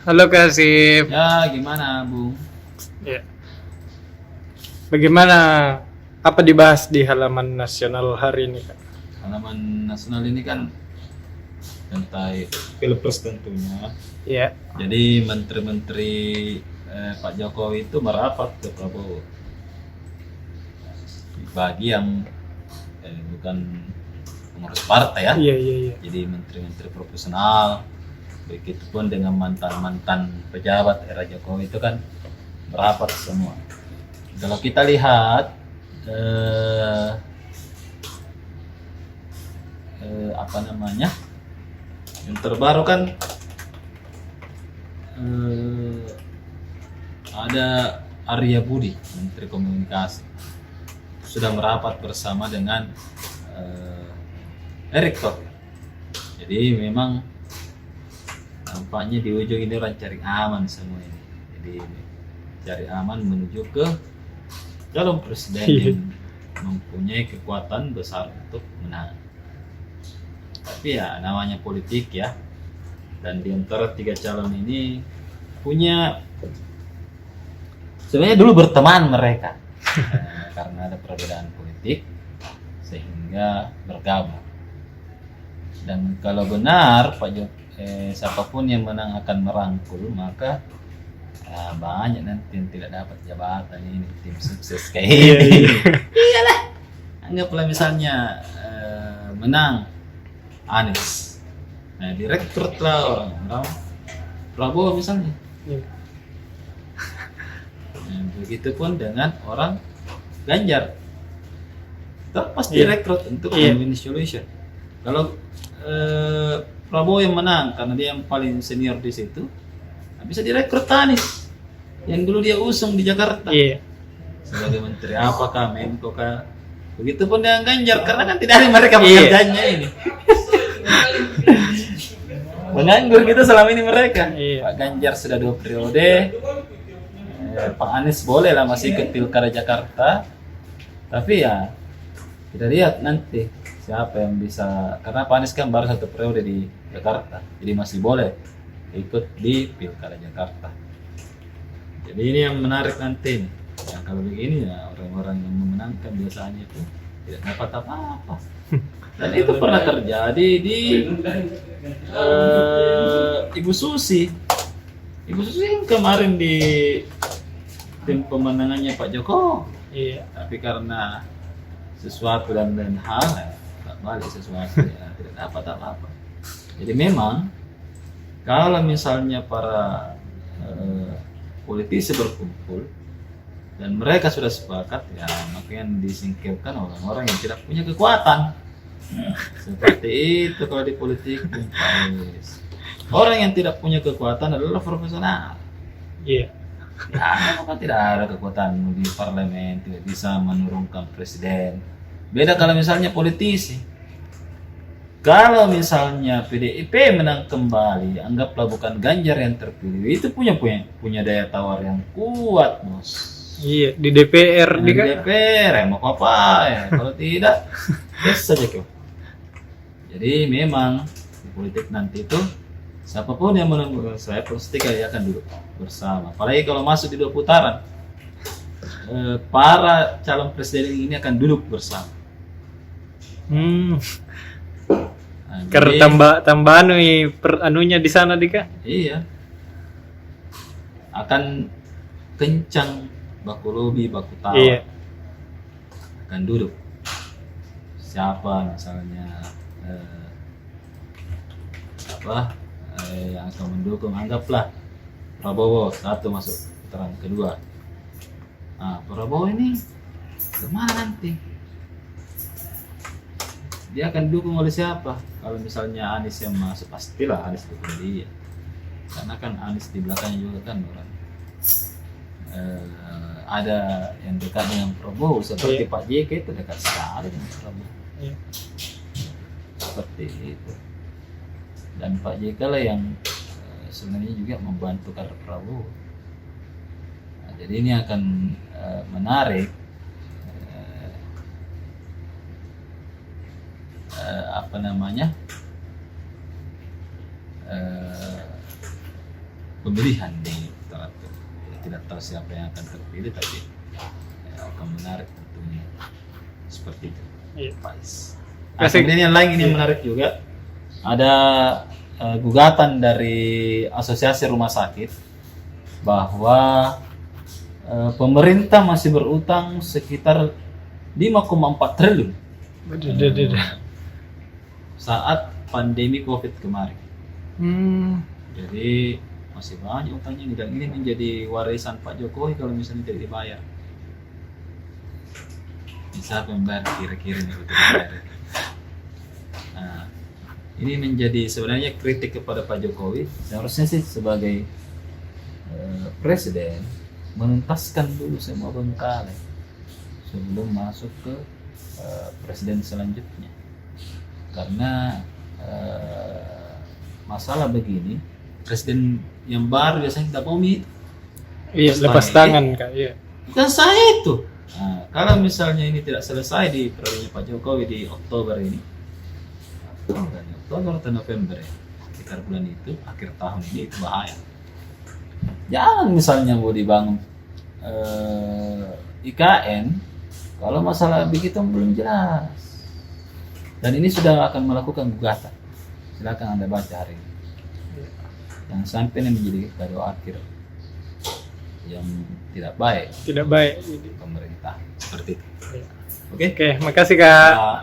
Halo Kasif. Ya, gimana, Bung? Ya. Bagaimana apa dibahas di halaman nasional hari ini, Kak? Halaman nasional ini kan tentang pilpres tentunya. Ya. Jadi menteri-menteri Pak Jokowi itu merapat ke Prabowo. Bagi yang bukan pengurus partai ya. Iya. Jadi menteri-menteri profesional. Begitupun dengan mantan-mantan pejabat era Jokowi itu kan merapat semua. Kalau kita lihat apa namanya, yang terbaru kan ada Arya Budi, Menteri Komunikasi, sudah merapat bersama dengan Erick Thohir. Jadi memang nampaknya di ujung ini orang cari aman semua ini. Jadi cari aman menuju ke calon presiden yang mempunyai kekuatan besar untuk menang. Tapi ya namanya politik ya. Dan di antara tiga calon ini punya sebenarnya dulu berteman mereka karena ada perbedaan politik sehingga bergabung. Dan kalau benar Pak siapapun yang menang akan merangkul, maka banyak nanti yang tidak dapat jabatan ini, tim sukses kayak ini. Iyalah, anggaplah misalnya menang Anies, nah direkrut lah orang Prabowo misalnya. Nah, begitupun dengan orang Ganjar, tetap pasti rekrut untuk win-win solution. Kalau Prabowo yang menang karena dia yang paling senior di situ, bisa direkrut Anies yang dulu dia usung di Jakarta sebagai menteri apakah Menko kah. Begitupun dengan Ganjar karena kan tidak ada mereka pekerjaannya ini. Menganggur gitu selama ini mereka. Pak Ganjar sudah 2 periode, Pak Anies boleh lah masih ikut pilkada Jakarta, tapi ya kita lihat nanti siapa yang bisa, karena Pak Anies kan baru 1 periode di Jakarta, jadi masih boleh ikut di pilkada Jakarta. Jadi ini yang menarik nanti. Ya, kalau begini ya orang-orang yang memenangkan biasanya itu tidak dapat apa-apa. Dan itu pernah terjadi di Ibu Susi. Ibu Susi yang kemarin di tim pemenangannya Pak Jokowi. Tapi karena sesuatu dan lain hal, tak balik sesuatu ya, tidak dapat apa-apa. Jadi memang kalau misalnya para politisi berkumpul dan mereka sudah sepakat, ya makanya disingkirkan orang-orang yang tidak punya kekuatan. Seperti itu kalau di politik. Orang yang tidak punya kekuatan adalah profesional. Ya, maka tidak ada kekuatan di parlemen, tidak bisa menurunkan presiden. Beda kalau misalnya politisi. Kalau misalnya PDIP menang kembali, anggaplah bukan Ganjar yang terpilih, itu punya daya tawar yang kuat, Bos. Iya, di DPR di DPR mau apa ya? Kalau tidak, biasa saja kok. Jadi memang di politik nanti itu siapapun yang menang, saya pasti kalian akan duduk bersama. Apalagi kalau masuk di 2 putaran, para calon presiden ini akan duduk bersama. Karena tambah anunya di sana Dika. Iya. Akan kencang baku lobi, baku tawa. Iya. Akan duduk. Siapa misalnya yang akan mendukung, anggaplah Prabowo 1 masuk putaran kedua. Nah, Prabowo ini kemana nanti? Dia akan dukung oleh siapa? Kalau misalnya Anies yang masuk, pastilah Anies dukung dia. Karena kan Anies di belakangnya juga kan orang ada yang dekat dengan Prabowo, seperti Pak JK itu dekat sekali dengan Prabowo. Seperti itu. Dan Pak JK lah yang sebenarnya juga membantu kader Prabowo. Nah, jadi ini akan menarik pemilihan di teratur. Ya, tidak tahu siapa yang akan terpilih, tapi ya, akan menarik tentunya seperti itu. Iya. Pais. Kasih- Kemudian yang lain ini yang menarik juga, ada gugatan dari Asosiasi Rumah Sakit bahwa pemerintah masih berutang sekitar 5,4 triliun saat pandemi COVID kemarin. Jadi masih banyak utangnya ini, dan ini menjadi warisan Pak Jokowi kalau misalnya tidak dibayar. Bisa membayar kira-kira nih betul dibayar. Nah, ini menjadi sebenarnya kritik kepada Pak Jokowi. Seharusnya sih sebagai presiden menuntaskan dulu semua bengkalai sebelum masuk ke presiden selanjutnya. Karena masalah begini, presiden yang baru biasanya tidak mau lepas tangan Kak. Iya. bukan saya itu. Nah, kalau misalnya ini tidak selesai di periode Pak Jokowi di Oktober ini, Oktober atau November ya, sekitar bulan itu, akhir tahun ini, itu bahaya. Jangan misalnya mau dibangun IKN kalau masalah begitu belum jelas. Dan ini sudah akan melakukan gugatan. Silakan Anda baca hari ini. Jangan sampai ini menjadi kado akhir yang tidak baik Tidak baik. pemerintah seperti itu. Iya. Oke? Oke, makasih Kak. Nah,